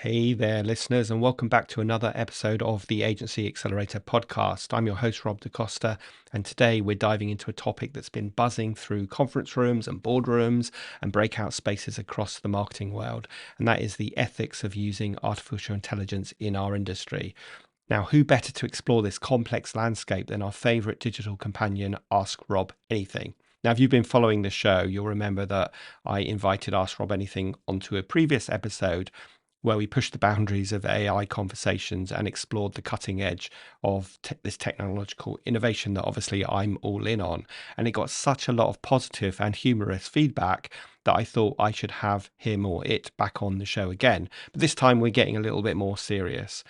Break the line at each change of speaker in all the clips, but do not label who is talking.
Hey there, listeners, and welcome back to another episode of the Agency Accelerator podcast. I'm your host, Rob DaCosta, and today we're diving into a topic that's been buzzing through conference rooms and boardrooms and breakout spaces across the marketing world, and that is the ethics of using artificial intelligence in our industry. Now, who better to explore this complex landscape than our favorite digital companion, Ask Rob Anything? Now, if you've been following the show, you'll remember that I invited Ask Rob Anything onto a previous episode where we pushed the boundaries of AI conversations and explored the cutting edge of this technological innovation that obviously I'm all in on. And it got such a lot of positive and humorous feedback that I thought I should have him or it back on the show again. But this time we're getting a little bit more serious.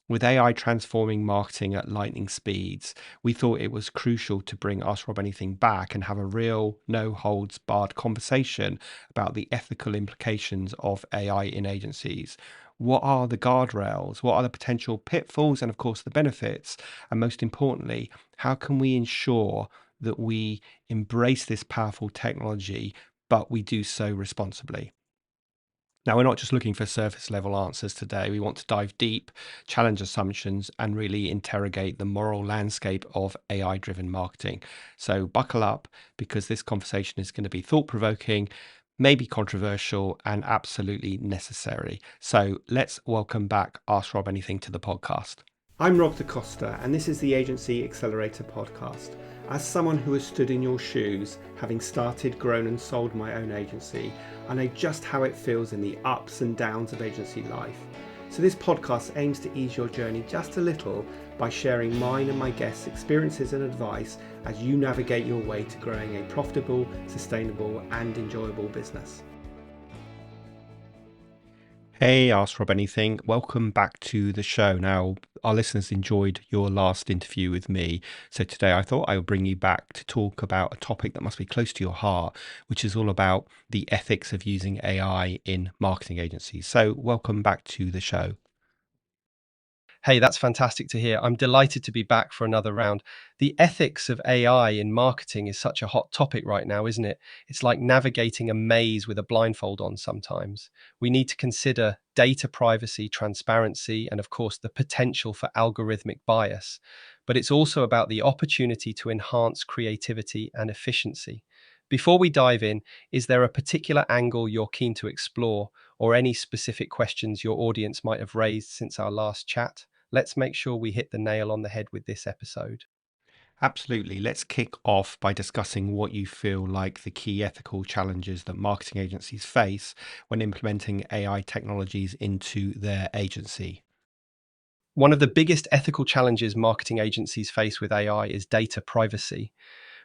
With AI transforming marketing at lightning speeds, we thought it was crucial to bring Ask Rob Anything back and have a real, no holds barred conversation about the ethical implications of AI in agencies. What are the guardrails? What are the potential pitfalls? And of course, the benefits. And most importantly, how can we ensure that we embrace this powerful technology, but we do so responsibly? Now, we're not just looking for surface level answers today. We want to dive deep, challenge assumptions, and really interrogate the moral landscape of AI driven marketing. So, buckle up because this conversation is going to be thought provoking, maybe controversial, and absolutely necessary. So, let's welcome back Ask Rob Anything to the podcast. I'm Rob DaCosta, and this is the Agency Accelerator podcast. As someone who has stood in your shoes, having started, grown, and sold my own agency, I know just how it feels in the ups and downs of agency life. So this podcast aims to ease your journey just a little by sharing mine and my guests' experiences and advice as you navigate your way to growing a profitable, sustainable, and enjoyable business. Hey, Ask Rob Anything. Welcome back to the show. Now, our listeners enjoyed your last interview with me. So today I thought I would bring you back to talk about a topic that must be close to your heart, which is all about the ethics of using AI in marketing agencies. So welcome back to the show.
Hey, that's fantastic to hear. I'm delighted to be back for another round. The ethics of AI in marketing is such a hot topic right now, isn't it? It's like navigating a maze with a blindfold on sometimes. We need to consider data privacy, transparency, and of course, the potential for algorithmic bias. But it's also about the opportunity to enhance creativity and efficiency. Before we dive in, is there a particular angle you're keen to explore, or any specific questions your audience might have raised since our last chat? Let's make sure we hit the nail on the head with this episode.
Absolutely. Let's kick off by discussing what you feel like the key ethical challenges that marketing agencies face when implementing AI technologies into their agency.
One of the biggest ethical challenges marketing agencies face with AI is data privacy.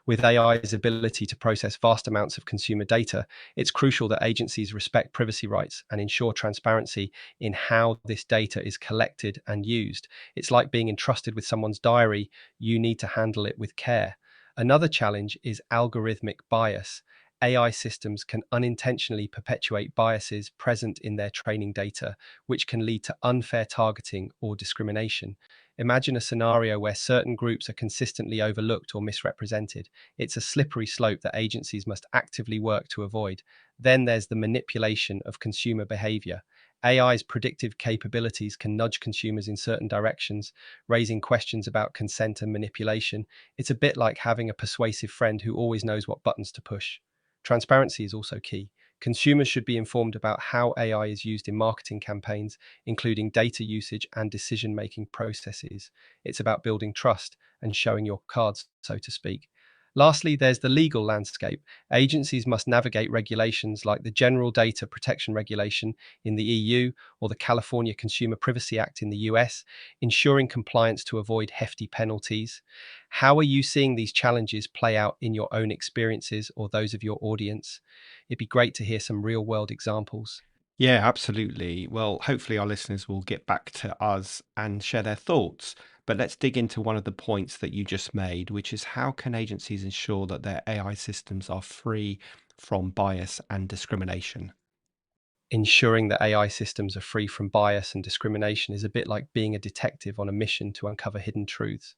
With AI's ability to process vast amounts of consumer data, it's crucial that agencies respect privacy rights and ensure transparency in how this data is collected and used. It's like being entrusted with someone's diary. You need to handle it with care. Another challenge is algorithmic bias. AI systems can unintentionally perpetuate biases present in their training data, which can lead to unfair targeting or discrimination. Imagine a scenario where certain groups are consistently overlooked or misrepresented. It's a slippery slope that agencies must actively work to avoid. Then there's the manipulation of consumer behavior. AI's predictive capabilities can nudge consumers in certain directions, raising questions about consent and manipulation. It's a bit like having a persuasive friend who always knows what buttons to push. Transparency is also key. Consumers should be informed about how AI is used in marketing campaigns, including data usage and decision making processes. It's about building trust and showing your cards, so to speak. Lastly, there's the legal landscape. Agencies must navigate regulations like the General Data Protection Regulation in the EU or the California Consumer Privacy Act in the US, ensuring compliance to avoid hefty penalties. How are you seeing these challenges play out in your own experiences or those of your audience? It'd be great to hear some real world examples.
Yeah, absolutely. Well, hopefully our listeners will get back to us and share their thoughts. But let's dig into one of the points that you just made, which is how can agencies ensure that their AI systems are free from bias and discrimination?
Ensuring that AI systems are free from bias and discrimination is a bit like being a detective on a mission to uncover hidden truths.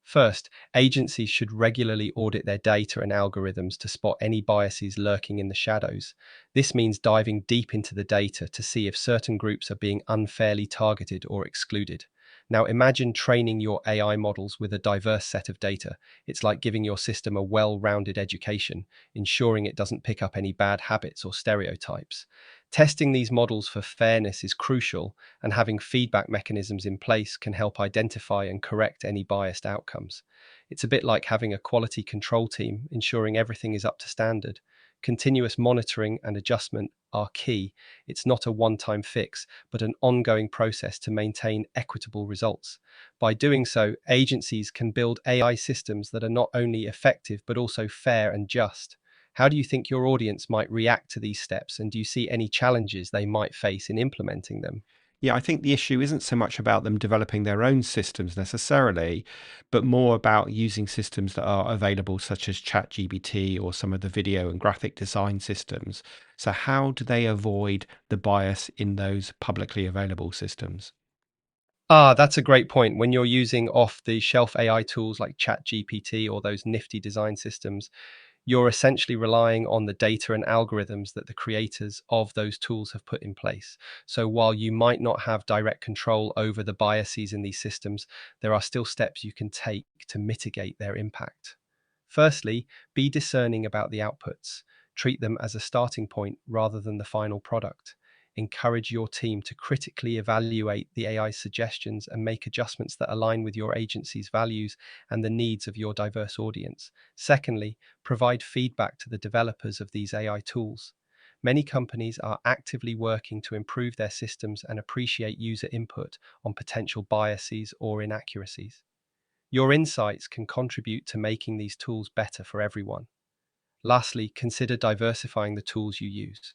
First, agencies should regularly audit their data and algorithms to spot any biases lurking in the shadows. This means diving deep into the data to see if certain groups are being unfairly targeted or excluded. Now, imagine training your AI models with a diverse set of data. It's like giving your system a well rounded education, ensuring it doesn't pick up any bad habits or stereotypes. Testing these models for fairness is crucial, and having feedback mechanisms in place can help identify and correct any biased outcomes. It's a bit like having a quality control team, ensuring everything is up to standard. Continuous monitoring and adjustment are key. It's not a one time fix, but an ongoing process to maintain equitable results. By doing so, agencies can build AI systems that are not only effective, but also fair and just. How do you think your audience might react to these steps, and do you see any challenges they might face in implementing them?
Yeah, I think the issue isn't so much about them developing their own systems necessarily, but more about using systems that are available, such as ChatGPT or some of the video and graphic design systems. So, how do they avoid the bias in those publicly available systems?
That's a great point. When you're using off the shelf AI tools like ChatGPT or those nifty design systems, you're essentially relying on the data and algorithms that the creators of those tools have put in place. So while you might not have direct control over the biases in these systems, there are still steps you can take to mitigate their impact. Firstly, be discerning about the outputs. Treat them as a starting point rather than the final product. Encourage your team to critically evaluate the AI suggestions and make adjustments that align with your agency's values and the needs of your diverse audience. Secondly, provide feedback to the developers of these AI tools. Many companies are actively working to improve their systems and appreciate user input on potential biases or inaccuracies. Your insights can contribute to making these tools better for everyone. Lastly, consider diversifying the tools you use.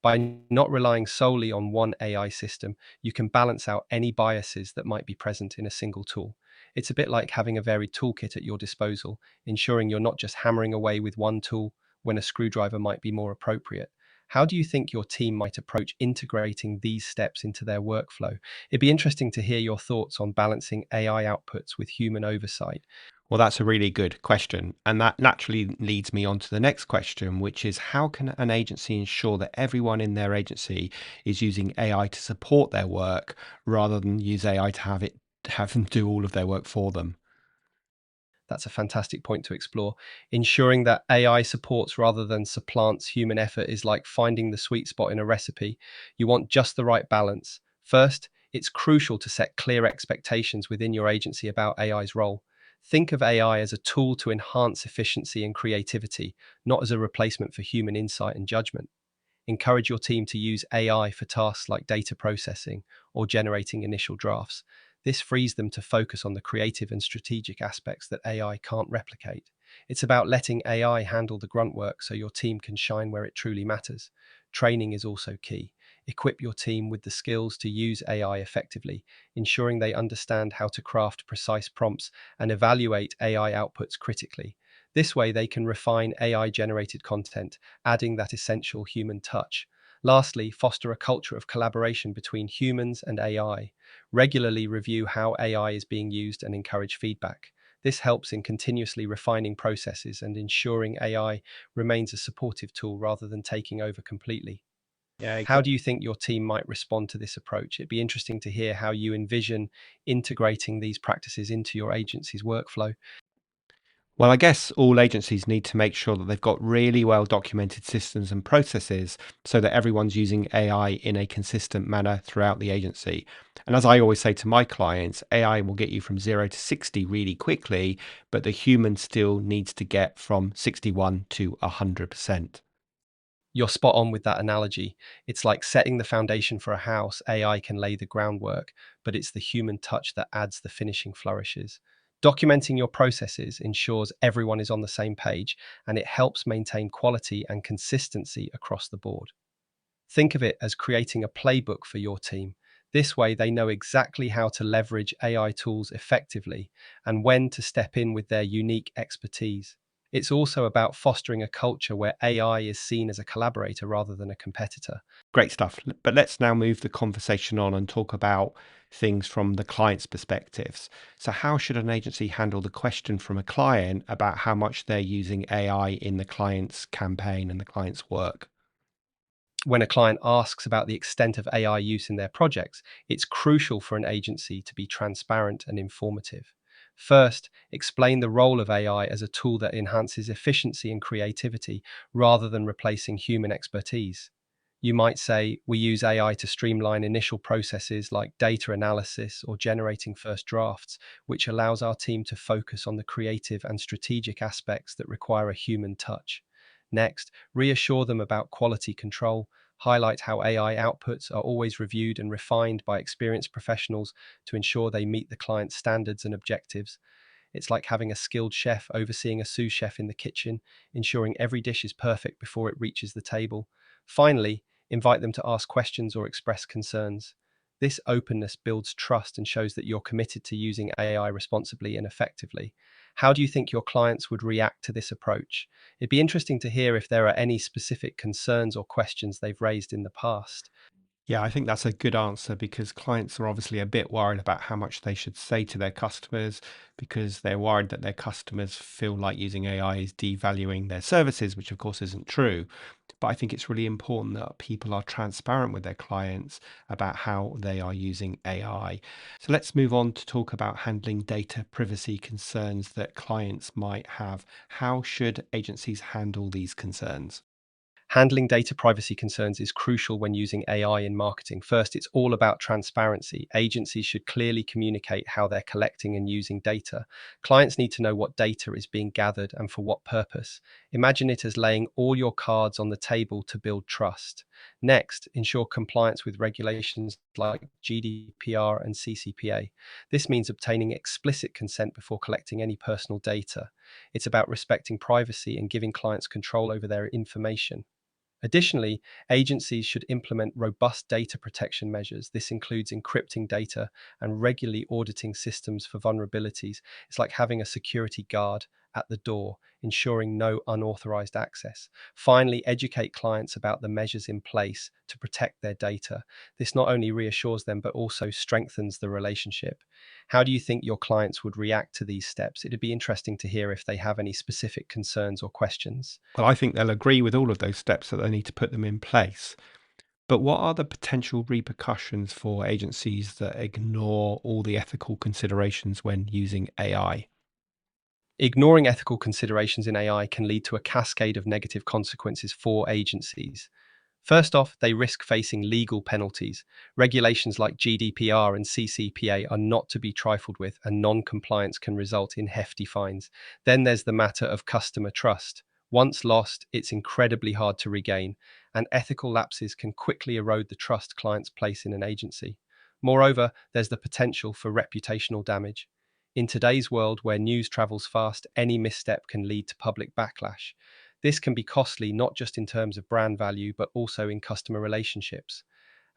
By not relying solely on one AI system, you can balance out any biases that might be present in a single tool. It's a bit like having a varied toolkit at your disposal, ensuring you're not just hammering away with one tool when a screwdriver might be more appropriate. How do you think your team might approach integrating these steps into their workflow? It'd be interesting to hear your thoughts on balancing AI outputs with human oversight.
Well, that's a really good question. And that naturally leads me on to the next question, which is how can an agency ensure that everyone in their agency is using AI to support their work rather than use AI to have them do all of their work for them?
That's a fantastic point to explore. Ensuring that AI supports rather than supplants human effort is like finding the sweet spot in a recipe. You want just the right balance. First, it's crucial to set clear expectations within your agency about AI's role. Think of AI as a tool to enhance efficiency and creativity, not as a replacement for human insight and judgment. Encourage your team to use AI for tasks like data processing or generating initial drafts. This frees them to focus on the creative and strategic aspects that AI can't replicate. It's about letting AI handle the grunt work so your team can shine where it truly matters. Training is also key. Equip your team with the skills to use AI effectively, ensuring they understand how to craft precise prompts and evaluate AI outputs critically. This way, they can refine AI generated content, adding that essential human touch. Lastly, foster a culture of collaboration between humans and AI. Regularly review how AI is being used and encourage feedback. This helps in continuously refining processes and ensuring AI remains a supportive tool rather than taking over completely.
Yeah,
How do you think your team might respond to this approach? It'd be interesting to hear how you envision integrating these practices into your agency's workflow.
well, I guess all agencies need to make sure that they've got really well documented systems and processes so that everyone's using AI in a consistent manner throughout the agency. And as I always say to my clients, AI will get you from 0 to 60 really quickly, but the human still needs to get from 61 to 100%.
You're spot on with that analogy. It's like setting the foundation for a house. AI can lay the groundwork, but it's the human touch that adds the finishing flourishes. Documenting your processes ensures everyone is on the same page, and it helps maintain quality and consistency across the board. Think of it as creating a playbook for your team. This way, they know exactly how to leverage AI tools effectively and when to step in with their unique expertise. It's also about fostering a culture where AI is seen as a collaborator rather than a competitor.
Great stuff. But let's now move the conversation on and talk about things from the client's perspectives. So, how should an agency handle the question from a client about how much they're using AI in the client's campaign and the client's work?
When a client asks about the extent of AI use in their projects, it's crucial for an agency to be transparent and informative. First, explain the role of AI as a tool that enhances efficiency and creativity rather than replacing human expertise. You might say, we use AI to streamline initial processes like data analysis or generating first drafts, which allows our team to focus on the creative and strategic aspects that require a human touch. Next, reassure them about quality control, highlight how AI outputs are always reviewed and refined by experienced professionals to ensure they meet the client's standards and objectives. It's like having a skilled chef overseeing a sous chef in the kitchen, ensuring every dish is perfect before it reaches the table. Finally, invite them to ask questions or express concerns. This openness builds trust and shows that you're committed to using AI responsibly and effectively. How do you think your clients would react to this approach? It'd be interesting to hear if there are any specific concerns or questions they've raised in the past.
Yeah, I think that's a good answer because clients are obviously a bit worried about how much they should say to their customers because they're worried that their customers feel like using AI is devaluing their services, which of course isn't true. But I think it's really important that people are transparent with their clients about how they are using AI. So let's move on to talk about handling data privacy concerns that clients might have. How should agencies handle these concerns?
Handling data privacy concerns is crucial when using AI in marketing. First, it's all about transparency. Agencies should clearly communicate how they're collecting and using data. Clients need to know what data is being gathered and for what purpose. Imagine it as laying all your cards on the table to build trust. Next, ensure compliance with regulations like GDPR and CCPA. This means obtaining explicit consent before collecting any personal data. It's about respecting privacy and giving clients control over their information. Additionally, agencies should implement robust data protection measures. This includes encrypting data and regularly auditing systems for vulnerabilities. It's like having a security guard at the door, ensuring no unauthorized access. Finally, educate clients about the measures in place to protect their data. This not only reassures them, but also strengthens the relationship. How do you think your clients would react to these steps? It'd be interesting to hear if they have any specific concerns or questions.
Well, I think they'll agree with all of those steps that they need to put them in place. But what are the potential repercussions for agencies that ignore all the ethical considerations when using AI?
Ignoring ethical considerations in AI can lead to a cascade of negative consequences for agencies. First off, they risk facing legal penalties. Regulations like GDPR and CCPA are not to be trifled with, and non compliance can result in hefty fines. Then there's the matter of customer trust. Once lost, it's incredibly hard to regain, and ethical lapses can quickly erode the trust clients place in an agency. Moreover, there's the potential for reputational damage. In today's world where news travels fast, any misstep can lead to public backlash. This can be costly not just in terms of brand value, but also in customer relationships.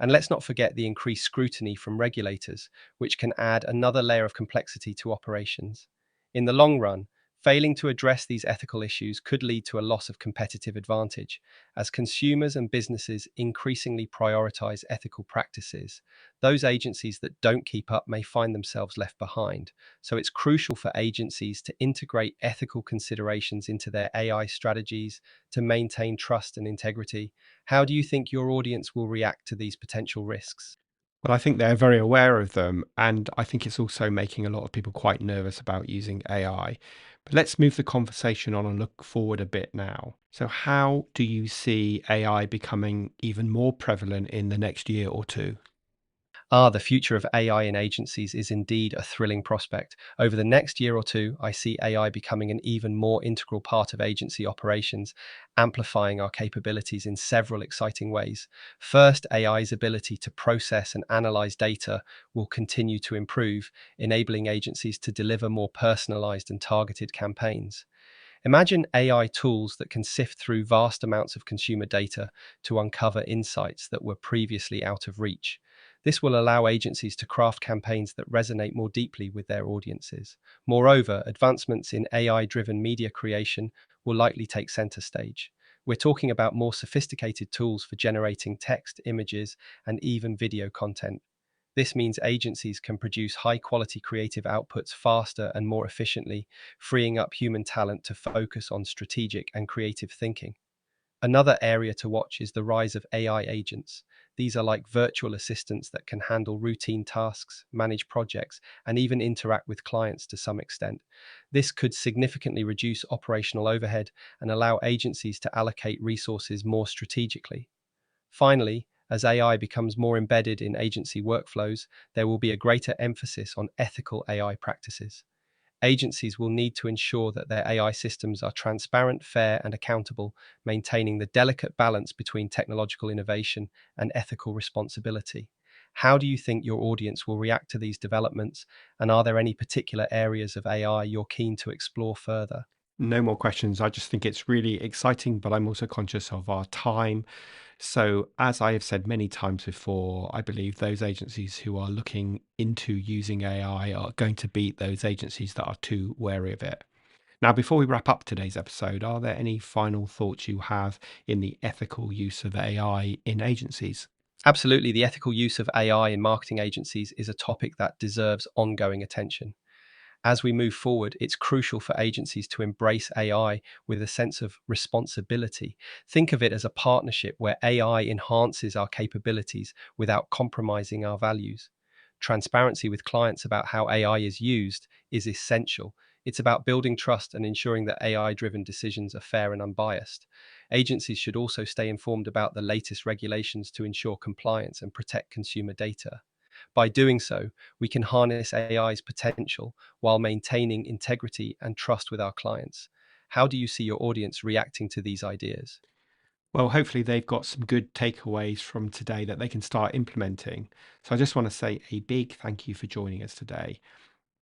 And let's not forget the increased scrutiny from regulators, which can add another layer of complexity to operations. In the long run, failing to address these ethical issues could lead to a loss of competitive advantage, as consumers and businesses increasingly prioritize ethical practices. Those agencies that don't keep up may find themselves left behind. So it's crucial for agencies to integrate ethical considerations into their AI strategies to maintain trust and integrity. How do you think your audience will react to these potential risks?
Well, I think they're very aware of them. And I think it's also making a lot of people quite nervous about using AI. But let's move the conversation on and look forward a bit now. So, how do you see AI becoming even more prevalent in the next year or two?
The future of AI in agencies is indeed a thrilling prospect. Over the next year or two, I see AI becoming an even more integral part of agency operations, amplifying our capabilities in several exciting ways. First, AI's ability to process and analyze data will continue to improve, enabling agencies to deliver more personalized and targeted campaigns. Imagine AI tools that can sift through vast amounts of consumer data to uncover insights that were previously out of reach. This will allow agencies to craft campaigns that resonate more deeply with their audiences. Moreover, advancements in AI-driven media creation will likely take center stage. We're talking about more sophisticated tools for generating text, images, and even video content. This means agencies can produce high quality creative outputs faster and more efficiently, freeing up human talent to focus on strategic and creative thinking. Another area to watch is the rise of AI agents. These are like virtual assistants that can handle routine tasks, manage projects, and even interact with clients to some extent. This could significantly reduce operational overhead and allow agencies to allocate resources more strategically. Finally, as AI becomes more embedded in agency workflows, there will be a greater emphasis on ethical AI practices. Agencies will need to ensure that their AI systems are transparent, fair, and accountable, maintaining the delicate balance between technological innovation and ethical responsibility. How do you think your audience will react to these developments? And are there any particular areas of AI you're keen to explore further?
No more questions. I just think it's really exciting, but I'm also conscious of our time. So, as I have said many times before, I believe those agencies who are looking into using AI are going to beat those agencies that are too wary of it. Now, before we wrap up today's episode, are there any final thoughts you have in the ethical use of AI in agencies?
Absolutely, the ethical use of AI in marketing agencies is a topic that deserves ongoing attention. As we move forward, it's crucial for agencies to embrace AI with a sense of responsibility. Think of it as a partnership where AI enhances our capabilities without compromising our values. Transparency with clients about how AI is used is essential. It's about building trust and ensuring that AI driven decisions are fair and unbiased. Agencies should also stay informed about the latest regulations to ensure compliance and protect consumer data. By doing so, we can harness AI's potential while maintaining integrity and trust with our clients. How do you see your audience reacting to these ideas?
Well, hopefully, they've got some good takeaways from today that they can start implementing. So, I just want to say a big thank you for joining us today.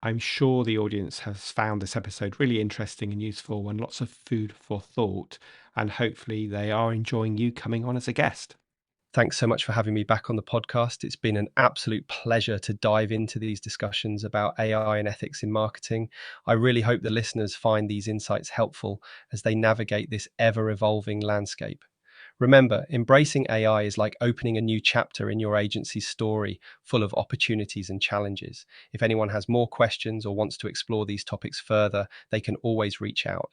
I'm sure the audience has found this episode really interesting and useful and lots of food for thought. And hopefully, they are enjoying you coming on as a guest.
Thanks so much for having me back on the podcast. It's been an absolute pleasure to dive into these discussions about AI and ethics in marketing. I really hope the listeners find these insights helpful as they navigate this ever evolving landscape. Remember, embracing AI is like opening a new chapter in your agency's story, full of opportunities and challenges. If anyone has more questions or wants to explore these topics further, they can always reach out.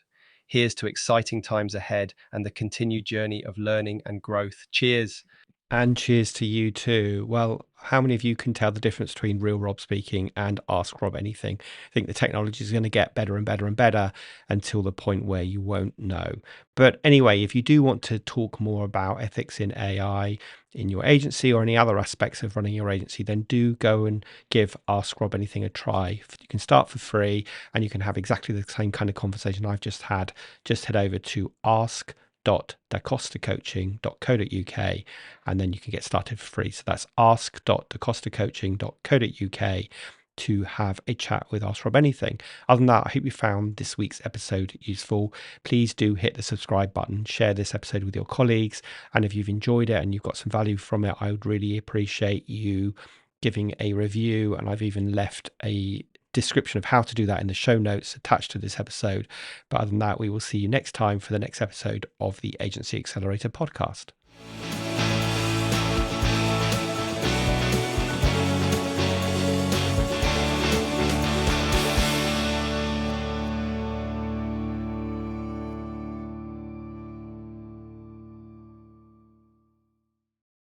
Here's to exciting times ahead and the continued journey of learning and growth. Cheers.
And cheers to you too. Well, how many of you can tell the difference between real Rob speaking and Ask Rob Anything? I think the technology is going to get better and better and better until the point where you won't know. But anyway, if you do want to talk more about ethics in AI in your agency or any other aspects of running your agency, then do go and give Ask Rob Anything a try. You can start for free and you can have exactly the same kind of conversation I've just had. Just head over to ask.dacostacoaching.co.uk and then you can get started for free. So that's ask.dacostacoaching.co.uk to have a chat with Ask Rob Anything. Other than that, I hope you found this week's episode useful. Please do hit the subscribe button, share this episode with your colleagues, and if you've enjoyed it and you've got some value from it, I would really appreciate you giving a review, and I've even left a description of how to do that in the show notes attached to this episode. But other than that, we will see you next time for the next episode of the Agency Accelerator podcast.